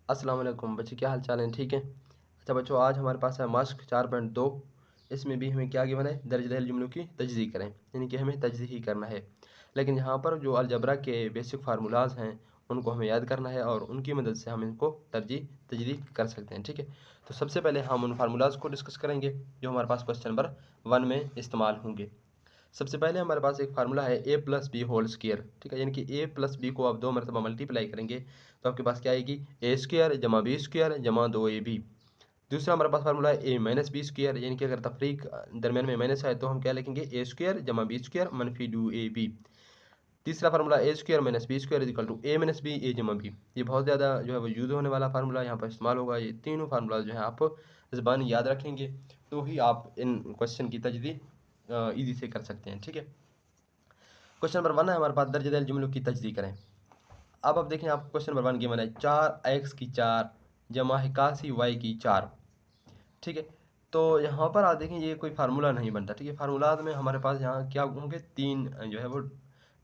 अस्सलाम वालेकुम बच्चे, क्या हाल चाल है? ठीक है। अच्छा बच्चों, आज हमारे पास है मश्क 4.2। इसमें भी हमें क्या गिवन है? दर्ज दहल जुमलों की तजदीद करें, यानी कि हमें तजदीद ही करना है। लेकिन यहाँ पर जो अलजबरा के बेसिक फार्मूलाज हैं उनको हमें याद करना है और उनकी मदद से हम इनको तजदीद कर सकते हैं। ठीक है, तो सबसे पहले हम उन फार्मूलाज को डिस्कस करेंगे जो हमारे पास क्वेश्चन नंबर 1 में इस्तेमाल होंगे। सबसे पहले हमारे पास एक फार्मूला है ए प्लस बी होल स्क्वायर। ठीक है, यानी कि ए प्लस बी को आप 2 मरतबा मल्टीप्लाई करेंगे तो आपके पास क्या आएगी? ए स्क्वायर जमा बी स्क्वायर जमा 2ab। दूसरा हमारे पास फार्मूला है ए माइनस बी स्क्वायर, यानी कि अगर तफरीक दरमियान में माइनस है तो हम क्या लिखेंगे? ए स्क्वायर जमा बी स्क्वायर मनफी 2ab। तीसरा formula A square minus B square is equal to A minus B A जमा बी। ये बहुत ज़्यादा जो है वो यूज़ होने वाला फार्मूला यहाँ पर इस्तेमाल होगा। ये तीनों फार्मूला जो है आप ज़बानी याद रखेंगे तो ही आप इन क्वेश्चन की तजदीद ईजी से कर सकते हैं। ठीक है, क्वेश्चन नंबर 1 है हमारे पास, दर्ज झेल जुमलों की तजदीद करें। अब देखें, आप क्वेश्चन नंबर 1 गिवन है 4x की 4 जमा 81y की 4। ठीक है, तो यहाँ पर आप देखें ये कोई फार्मूला नहीं बनता। ठीक है, फार्मूलाज में हमारे पास यहाँ क्या होंगे? 3 जो है वो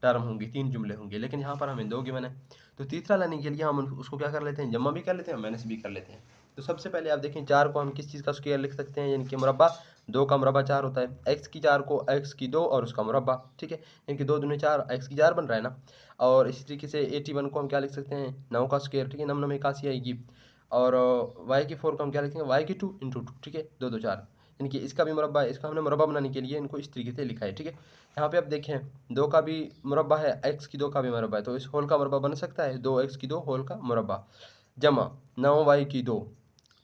टर्म होंगी, 3 जुमले होंगे, लेकिन यहाँ पर हमें 2 गिवन है। तो तीसरा लाने के लिए हम उसको क्या कर लेते हैं? जमा भी कर लेते हैं, माइनस भी कर लेते हैं। तो सबसे पहले आप देखें 4 को हम किस चीज़ का स्क्वायर लिख सकते हैं? यानी कि मुरब्बा। 2 का मुरब्बा 4 होता है। x की 4 को x की 2 और उसका मुरब्बा। ठीक है, यानी कि 2 दूनी 4, x की 4 बन रहा है ना। और इसी तरीके से 81 को हम क्या लिख सकते हैं? 9 का स्क्वायर। ठीक है, नम नम 81 आएगी। और y की 4 को हम क्या लिखेंगे? y की 2 इंटू 2। ठीक है, 2 2 4, यानी कि इसका भी मुरब्बा है। इसका हमने मुरब्बा बनाने के लिए इनको इस तरीके से लिखा है। ठीक है, यहाँ पे आप देखें 2 का भी मुरब्बा है, x की 2 का भी मुरब्बा है, तो इस होल का मुरब्बा बन सकता है 2x की 2 होल का मुरब्बा जमा 9y की 2।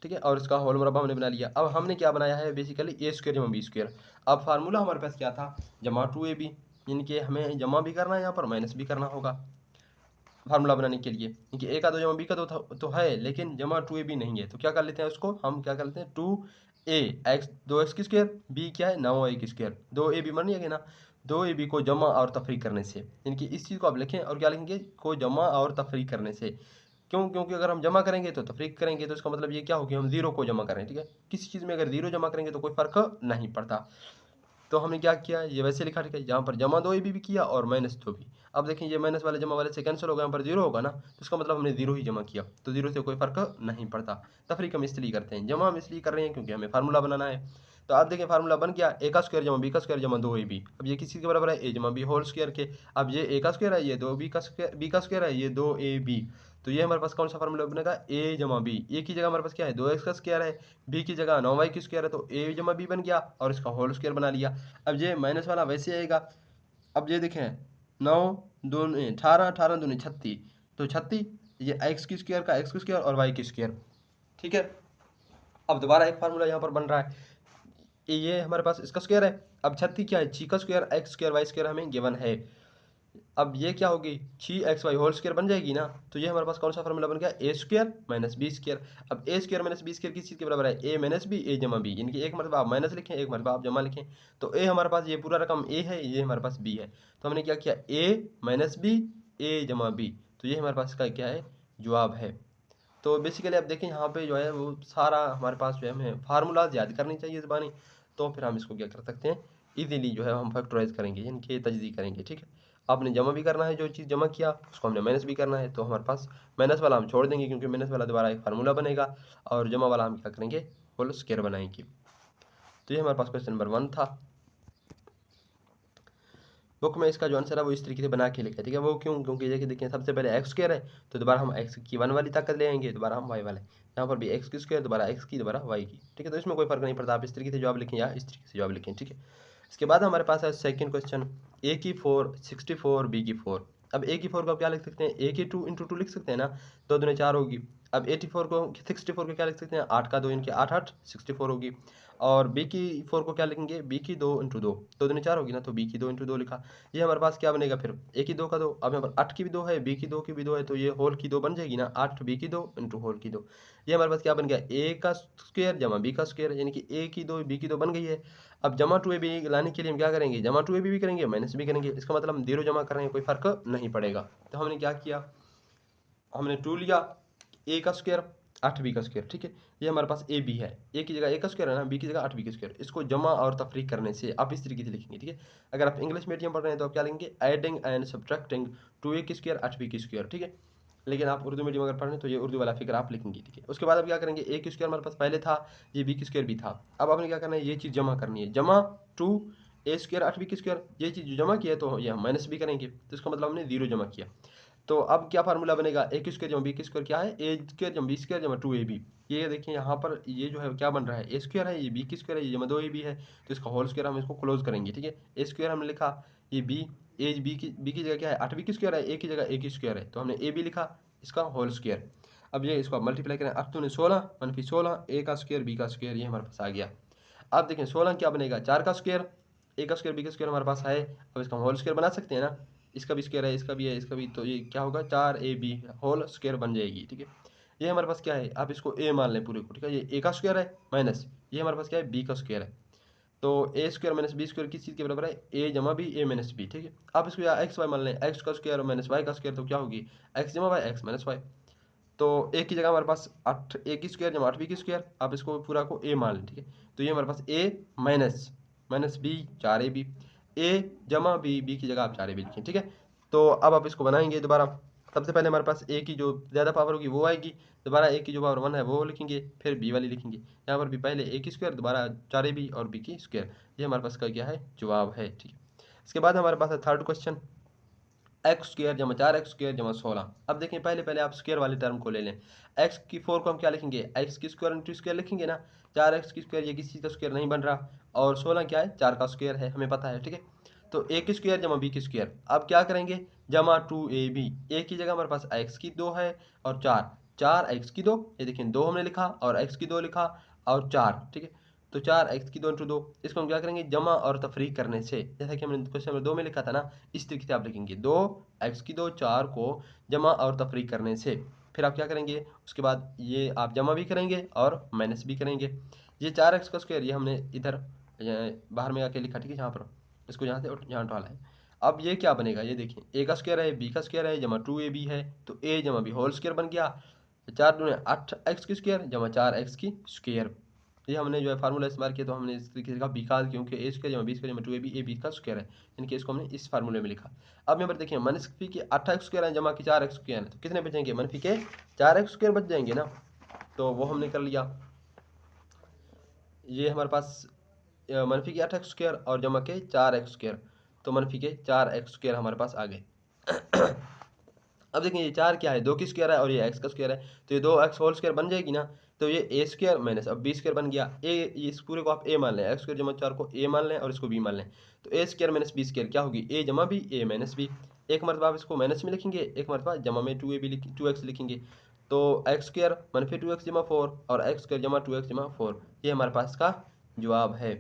ठीक है, और इसका होल मुरब्बा हमने बना लिया। अब हमने क्या बनाया है? बेसिकली ए स्क्वायर जमा बी स्क्वायर। अब फार्मूला हमारे पास क्या था? जमा 2ab, यानी कि हमें जमा भी करना है यहाँ पर, माइनस भी करना होगा फार्मूला बनाने के लिए, क्योंकि ए का 2 जमा बी का 2 तो है, लेकिन जमा 2ab नहीं है। तो क्या कर लेते हैं उसको? हम क्या कर लेते हैं? 2a x 2x की स्क्वायर, b क्या है? 9y की स्क्वायर, 2ab बन गया ना। 2ab को जमा और तफरीक करने से, यानी कि इस चीज़ को आप लिखें और क्या लिखेंगे? को जमा और तफरीक करने से। क्यों? क्योंकि अगर हम जमा करेंगे तो तफरीक करेंगे, तो इसका मतलब ये क्या होगी? हम जीरो को जमा करें। ठीक है, किसी चीज़ में अगर जीरो जमा करेंगे तो कोई फ़र्क नहीं पड़ता। तो हमने क्या किया? ये वैसे लिखा। ठीक है, जहाँ पर जमा 2ab भी किया और माइनस 2 भी। अब देखिए ये माइनस वाले जमा वाले से कैंसिल होगा, यहाँ पर जीरो होगा ना, तो इसका मतलब हमने जीरो ही जमा किया, तो जीरो से कोई फर्क नहीं पड़ता। तफरीक हम इसलिए करते हैं, जमा हम इसलिए कर रहे हैं क्योंकि हमें फार्मूला बनाना है। तो आप देखिए फार्मूला बन गया, ए का स्क्वायर जमा बी का स्क्वायर जमा 2ab। अब ये किसी के बराबर है? ए जमा बी होल स्क्वायर के। अब ये ए का स्क्वायर है, ये 2b का स्क्वायर, बी का स्क्वायर है, ये 2ab। तो ये हमारे पास कौन सा फार्मूला बनेगा? ए जमा बी। ए की जगह हमारे पास क्या है? 2x का स्क्वायर है, बी की जगह 9y की स्क्वायर है, तो ए जमा बी बन गया और इसका होल स्क्वायर बना लिया। अब ये माइनस वाला वैसे आएगा। अब ये देखें 9 दूनी 18, 18 दूनी 36, तो 36 ये एक्स की स्क्वायर का एक्स की स्क्वायर और वाई की स्क्वायर। ठीक है, अब दोबारा एक फार्मूला यहाँ पर बन रहा है, ये हमारे पास इसका स्क्वायर है। अब 36 क्या है? छी का square x square y square हमें गिवन है। अब ये क्या होगी? 6xy होल स्क्वायर बन जाएगी ना। तो ये हमारे पास कौन सा फार्मूला बन गया? ए स्क्वायर माइनस बी स्क्वायर। अब ए स्क्वायर माइनस बी स्क्वायर किस चीज़ के बराबर है? ए माइनस बी ए जमा बी, यानी कि एक मरतबा आप माइनस लिखें, एक मरतबा आप जमा लिखें। तो ए हमारे पास ये पूरा रकम ए है, ये हमारे पास बी है। तो हमने क्या किया? ए माइनस बी ए जमा बी, तो ये हमारे पास का क्या है? जवाब है। तो बेसिकली आप देखें यहाँ पे जो है वो सारा हमारे पास जो है हमें फार्मूलाज याद करनी चाहिए ज़बानी। तो फिर हम इसको क्या कर सकते हैं? इजीली जो है हम फैक्टराइज करेंगे, यानी कि तजदीद करेंगे। ठीक है, आपने जमा भी करना है, जो चीज़ जमा किया उसको हमने माइनस भी करना है, तो हमारे पास माइनस वाला हम छोड़ देंगे क्योंकि माइनस वाला दोबारा एक फार्मूला बनेगा और जमा वाला हम क्या करेंगे? होल स्क्वायर बनाएंगे। तो ये हमारे पास क्वेश्चन नंबर 1 था। बुक में इसका जो आंसर है वो इस तरीके से बना के लिखा है। ठीक है, वो क्यों? क्योंकि देखिए देखिए सबसे पहले एक्स स्क्वायर है, तो दोबारा हम एक्स की 1 वाली ताकत ले आएंगे, दोबारा हम वाई वाले, यहाँ पर भी एक्स की स्क्वायर, दोबारा एक्स की, दोबारा वाई की। ठीक है, तो इसमें कोई फर्क नहीं पड़ता, आप इस तरीके से जवाब लिखें या इस तरीके से जवाब लिखें। ठीक है, इसके बाद हमारे पास है सेकंड क्वेश्चन, ए की 4 64 बी की 4। अब ए की 4 को आप क्या लिख सकते हैं? ए की 2 इंटू 2 लिख सकते हैं ना, 2 दूनी 4 होगी। अब 84 को 64 को क्या लिख सकते हैं? 8 का 2, इनके 8 8 64 होगी। और बी की 4 को क्या लिखेंगे? बी की 2 इंटू 2, 2 दूनी 4 होगी ना, तो बी की 2 इंटू 2 लिखा। ये हमारे पास क्या बनेगा फिर? ए की 2 का 2। अब यहाँ पर 8 की भी 2 है, बी की 2 की भी 2 है, तो ये होल की 2 बन जाएगी ना, 8 बी की 2 इंटू होल की 2। ये हमारे पास क्या बन गया? ए का स्क्वायर जमा बी का स्क्वायर, यानी कि ए की 2 बी की 2 बन गई है। अब जमा 2ab लाने के लिए हम क्या करेंगे? जमा 2ab भी करेंगे, माइनस भी करेंगे। इसका मतलब हम जीरो जमा कर रहे हैं, कोई फर्क नहीं पड़ेगा। तो हमने क्या किया? हमने 2 लिया, ए का स्क्वायर 8 बी का स्क्वायर। ठीक है, ये हमारे पास ए बी है, ए की जगह ए का स्क्वायर है ना, बी की जगह 8 बी का स्क्वायर। इसको जमा और तफरीक करने से आप इस तरीके से लिखेंगे। ठीक है, अगर आप इंग्लिश मीडियम पढ़ रहे हैं तो आप क्या लिखेंगे? एडिंग एंड सब्ट्रैक्टिंग 2a की स्क्वायर 8b की स्क्वायर। ठीक है, लेकिन आप उर्दू मीडियम अगर पढ़ रहे हैं तो ये उर्दू वाला फिगर आप लिखेंगे, ठीक है। उसके बाद अब क्या करेंगे, ए की स्क्वायर हमारे पास पहले था, ये बी की स्क्वायर भी था। अब आपने क्या करना है, ये चीज़ जमा करनी है, जमा टू ए स्क्वायर 8 बी की स्क्वायर, ये चीज़ जमा किया है तो ये हम माइनस भी करेंगे, तो इसका मतलब हमने 0 जमा किया। तो अब क्या फार्मूला बनेगा, ए की स्क्वायर जमा बी की स्क्वायर क्या है, ए स्क्वायर जमा बी स्क्वायर जमा 2ab। ये देखिए यहाँ पर ये जो है क्या बन रहा है, ए स्क्वायर है, ये बी की स्क्वायर है, ये जमा 2ab है, तो इसका होल स्क्वायर हम इसको क्लोज करेंगे, ठीक है। ए स्क्वायर हमने लिखा, ये बी, ए बी की जगह क्या है 8 बी की स्क्वायर है, ए की जगह ए की स्क्वायर है, तो हमने ए बी लिखा, इसका होल स्क्वायर। अब ये इसको मल्टीप्लाई करें, 8 दूनी 16 मनफी 16, ए का स्क्वायर बी का स्क्वायर, ये हमारे पास आ गया। अब देखें 16 क्या बनेगा, 4 का स्क्वायर, ए का स्क्वायर बी का स्क्वायर हमारे पास है, अब इसका होल स्क्वायर बना सकते हैं ना, इसका भी स्क्वायर है, इसका भी है, इसका भी, तो ये क्या होगा 4ab होल स्क्वायर बन जाएगी, ठीक है। ये हमारे पास क्या है, आप इसको ए मान लें पूरे को, ठीक है। ये ए का स्क्वायर है माइनस ये हमारे पास क्या है, बी का स्क्वायर है, तो ए स्क्वायर माइनस बी स्क्वायर किस चीज़ के बराबर है, ए जमा बी ए माइनस बी, ठीक है। आप इसको या एक्स वाई मान लें, एक्स का स्क्वायर माइनस वाई का स्क्वायर, तो क्या होगी एक्स जमा वाई एक्स माइनस वाई। तो ए की जगह हमारे पास 8 ए की स्क्वायर जमा 8 बी की स्क्वायर, आप इसको पूरा को ए मान लें, ठीक है। तो ये हमारे पास ए माइनस माइनस बी 4ab, ए जमा बी, बी की जगह आप 4ab लिखें, ठीक है। तो अब आप इसको बनाएंगे दोबारा, सबसे पहले हमारे पास ए की जो ज़्यादा पावर होगी वो आएगी, दोबारा ए की जो पावर 1 है वो लिखेंगे, फिर बी वाली लिखेंगे, यहाँ पर भी पहले ए की स्क्वायर दोबारा 4ab और बी की स्क्वायर, ये हमारे पास का क्या है जवाब है, ठीक है। इसके बाद हमारे पास है थर्ड क्वेश्चन, एक्स स्क्वायर जमा 4x स्क्वायर जमा 16। अब देखें पहले आप स्क्वायर वाले टर्म को ले लें, एक्स की 4 को हम क्या लिखेंगे, एक्स की स्क्वायर इंटू स्क्वायर लिखेंगे ना, 4x की स्क्वायर ये किसी का स्क्वायर नहीं बन रहा, और 16 क्या है 4 का स्क्वायर है, हमें पता है, ठीक है। तो ए की स्क्वायर जमा बी की स्क्वायर, अब क्या करेंगे जमा 2ab, ए की जगह हमारे पास x की 2 है और 4 x की 2, ये देखिए 2 हमने लिखा और x की 2 लिखा और 4, ठीक है। तो 4x की 2 इंटू 2, इसको हम क्या करेंगे जमा और तफरीक करने से, जैसा कि हमने क्वेश्चन नंबर 2 में लिखा था ना, इस तरीके से आप लिखेंगे 2x की 2 4 को जमा और तफरीक करने से, फिर आप क्या करेंगे उसके बाद ये आप जमा भी करेंगे और माइनस भी करेंगे। ये 4x का स्क्वायर ये हमने इधर बाहर में आके लिखा, ठीक है, यहाँ पर इसको यहाँ से और यहाँ डाला है। अब ये क्या बनेगा, ये देखिए ए का स्क्वायर है बी का स्क्वायर है जमा 2ab है, तो ए जमा बी होल स्क्वायर बन गया, 4 दूनी 8x की स्क्वायर जमा 4x की स्क्वायर। ये हमने जो है फार्मूला इस्तेमाल किया, तो हमने इस तरीके से कहा बी का, क्योंकि ए स्क्वायर जमा बी स्क्वायर जमा 2ab ए बी का स्क्वायर है, यानी कि इसको हमने इस फार्मूले में लिखा। अब यहाँ पर देखिए मनफी के 8x स्क्वायर है जमा की 4x स्क्वायर है, तो कितने बचेंगे मनफी के 4x स्क्वायर बच जाएंगे ना, तो वो हमने कर लिया। ये हमारे पास मनफी के 8x स्क्वायर और जमा के 4x स्क्वायर, तो मनफी के 4x स्क्वायर हमारे पास आ गए। अब देखिए ये 4 क्या है 2 की स्क्वायर है और ये x का स्क्वायर है, तो ये 2x होल स्क्वायर बन जाएगी ना, तो ये ए स्क्वायर माइनस अब बी स्क्वायर बन गया, ए इस पूरे को आप ए मान लें, एक्स स्क्वायर जमा 4 को ए मान लें और इसको बी मान लें, तो ए स्क्वायर माइनस बी स्क्वायर क्या होगी ए जमा बी ए माइनस बी। एक मरतबा आप इसको माइनस में लिखेंगे, एक मरतबा जमा में 2x लिखेंगे, तो एक्स स्क्वायर मनफी 2x जमा 4 और एक्स स्क्वायर जमा 2x जमा 4, ये हमारे पास का जवाब है।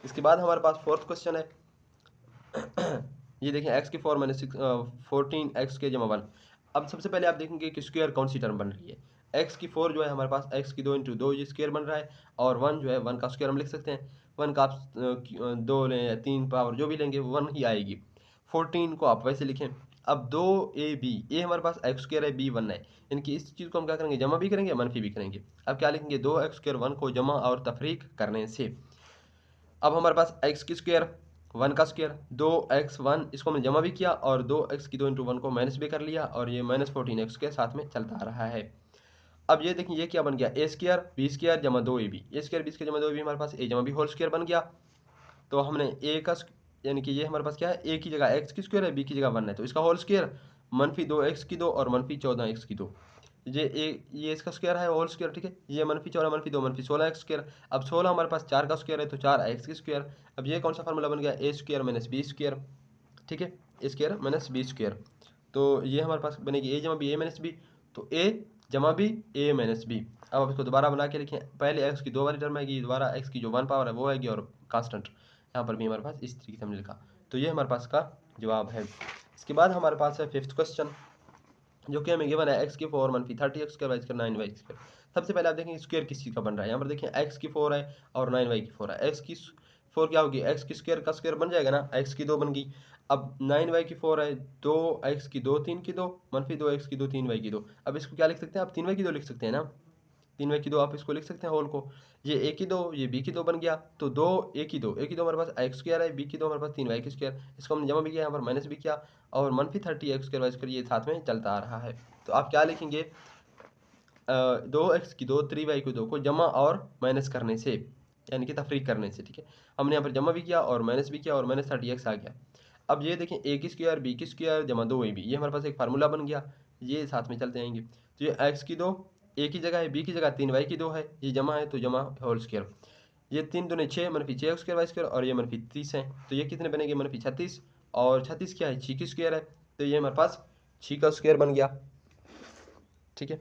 इसके बाद हमारे पास फोर्थ क्वेश्चन है, ये देखिए एक्स की 4 माइनस 14 एक्स के जमा 1। अब सबसे पहले आप देखेंगे कि स्क्वायर कौन सी टर्म बन रही है, एक्स की 4 जो है हमारे पास एक्स की 2 इंटू 2 ये स्क्वायर बन रहा है, और 1 जो है 1 का स्क्वायर हम लिख सकते हैं, 1 का आप 2 लें या 3 पावर जो भी लेंगे वो 1 ही आएगी। 14 को आप वैसे लिखें। अब 2ab ए हमारे पास एक्स स्क्वायर है बी 1 है, यानी कि इस चीज़ को हम क्या करेंगे जमा भी करेंगे मनफी भी करेंगे। अब क्या लिखेंगे 2x स्क्वायर 1 को जमा और तफरीक करने से, अब हमारे पास x की स्क्वायर 1 का स्क्वायर 2x1 इसको हमने जमा भी किया और 2x की 2 इंटू 1 को माइनस भी कर लिया, और ये माइनस 14x के साथ में चलता आ रहा है। अब ये देखिए ये क्या बन गया ए स्क्वायर बी स्क्वायर जमा 2ab, ए स्क्वायर बी स्क्वायर जमा 2ab हमारे पास ए जमा बी होल स्क्वायर बन गया। तो हमने ए का यानी कि ये हमारे पास क्या है ए की जगह एक्स की स्क्वायर है बी की जगह 1 है, तो इसका होल स्क्वायर मनफी 2x की 2 और मनफी 14x की 2, ये इसका स्क्वायर है होल स्क्वायर, ठीक है। ये मनफी 14 मनफी 2 मनफी 16x स्क्वायर। अब 16 हमारे पास 4 का स्क्वायर है तो 4x की स्क्वायर। अब ये कौन सा फार्मूला बन गया ए स्क्वायर माइनस बी स्क्वायर, ठीक है, ए स्क्वायर माइनस बी स्क्वायर। तो ये हमारे पास बनेगी ए जमा बी ए माइनस बी, तो ए जमा बी ए माइनस बी। अब आप इसको दोबारा बना के लिखें, पहले एक्स की 2 वाली टर्म आएगी, दोबारा एक्स की जो 1 पावर है वो आएगी, और कांस्टेंट यहाँ पर भी हमारे पास इस तरीके से हमने लिखा, तो ये हमारे पास का जवाब है। इसके बाद हमारे पास है फिफ्थ क्वेश्चन, जो कि हमें गिवन है एक्स की 4 मनफी 30x square y square 9y square. सबसे पहले आप देखेंगे स्क्वायर किस चीज़ का बन रहा है, यहाँ पर देखिए एक्स की 4 है और 9y की 4 है, एक्स की 4 क्या होगी एक्स की स्क्वायर का स्क्वायर बन जाएगा ना, एक्स की 2 बन गई। अब 9y की 4 है 2x की 2 3 की 2 मनफी 2x की 2 3y की 2। अब इसको क्या लिख सकते हैं आप 3y की 2 लिख सकते हैं ना, 3y की 2 आप इसको लिख सकते हैं होल को, ये a की 2 ये b की 2 बन गया, तो 2 a की 2 हमारे पास एक्स स्क्वायर है, b की 2 हमारे पास 3y की स्क्वायर, इसको हमने जमा भी किया यहाँ पर माइनस भी किया, और मनफी 30x स्क्वायर वाई स्क्वायर ये साथ में चलता आ रहा है। तो आप क्या लिखेंगे, 2x की 2 3y की 2 को जमा और माइनस करने से, यानी कि तफरीक करने से, ठीक है। हमने यहाँ पर जमा भी किया और माइनस भी किया और माइनस 30x आ गया। अब ये देखें ए की स्क्वायर बी की स्क्वायर जमा 2ab, ये हमारे पास एक फार्मूला बन गया, ये साथ में चलते आएंगे। तो ये x की 2 ए की जगह है, बी की जगह 3y की 2 है, ये जमा है तो जमा होल स्क्वायर, ये 3 दूनी 6 मनफी 6 स्क्वायर वाई स्क्वायर और ये मनफी 30 है, तो ये कितने बनेंगे मनफी 36, और 36 क्या है 6 की स्क्वायर है, तो ये हमारे पास 6 का स्क्वायर बन गया, ठीक है।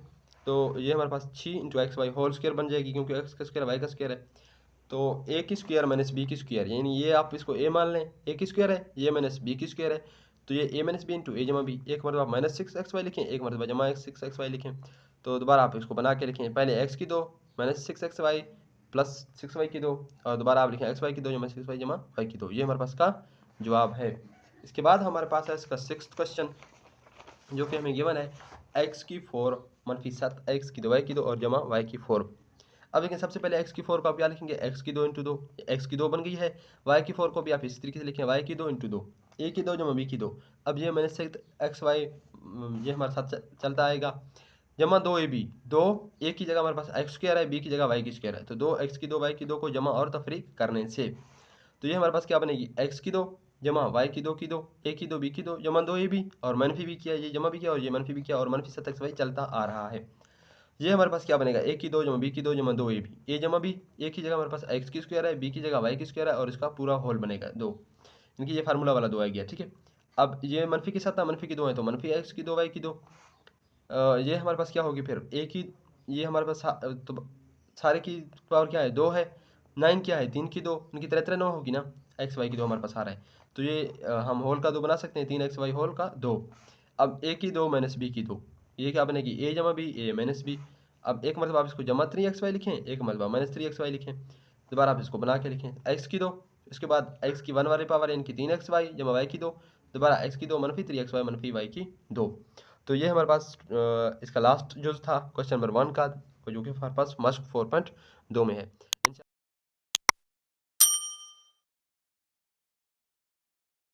तो ये हमारे पास 6 into x y whole square बन जाएगी, क्योंकि एक्स का स्क्वायर वाई का स्क्वायर है। तो ए की स्क्वायर माइनस बी की स्क्वायर, यानी ये आप इसको ए मान लें, ए की स्क्वायर है, ये माइनस बी की स्क्वायर है, तो ये ए माइनस बी इंटू ए जमा बी, एक मरतबा माइनस 6xy लिखें, एक मरतबा जमा 6xy लिखें। तो दोबारा आप इसको बना के लिखें, पहले x की 2 माइनस 6xy प्लस 6y की 2, और दोबारा आप लिखें xy की 2 जमा 6y जमा y की 2, ये हमारे पास का जवाब है। इसके बाद हमारे पास है इसका 6th क्वेश्चन, जो कि हमें गिवन है x की 4 मनफी 7 x की 2 y की 2 और जमा y की 4। अब देखिए सबसे पहले x की 4 को आप क्या लिखेंगे, x की 2 इंटू 2, x की 2 बन गई है, y की 4 को भी आप इसी तरीके से लिखें, y की 2 इंटू 2, a की 2 जमा b की 2। अब ये मैंने से एक्स वाई ये हमारे साथ चलता आएगा, जमा 2ab, 2 a की जगह हमारे पास एक्स स्क्वायर है, b की जगह y की स्क्वायर है, तो 2x की 2 y की 2 को जमा और तफरीक करने से, तो ये हमारे पास क्या बनेगी, x की 2 जमा y की 2 की 2, a की 2 b की 2 जमा 2ab, और मनफी भी किया, ये जमा भी किया और ये मनफी भी किया, और मनफी 7xy चलता आ रहा है। ये हमारे पास क्या बनेगा, a की 2 जमा b की 2 जमा 2ab, a जमा b, a की जगह हमारे पास x की स्क्वायर है, b की जगह y की स्क्वायर है, और इसका पूरा होल बनेगा 2, इनकी ये फार्मूला वाला 2 आ गया, ठीक है। अब ये मनफी के साथ मनफी की 2 है, तो मनफी x की 2 y की 2, ये हमारे पास क्या होगी फिर a की, ये हमारे पास तो सारे की पावर क्या है 2 है, 9 क्या है 3 की 2, इनकी तरह तरह 9 होगी ना, एक्स वाई की 2 हमारे पास आ रहा है, तो ये हम होल का 2 बना सकते हैं, 3xy होल का 2। अब a की 2 माइनस b की 2, ये क्या बनेगी a जमा b, a माइनस b। अब एक मतलब आप इसको जमा 3xy लिखें, एक मतलब माइनस 3xy लिखें, दोबारा आप इसको बना के लिखें, x की 2, इसके बाद x की 1 वाली पावर यानी कि 3xy जमा y की 2, दोबारा x की 2 मनफी 3xy मनफी y की 2। तो ये हमारे पास इसका लास्ट जो था क्वेश्चन नंबर 1 का, जो कि हमारे पास मस्क 4.2 में है।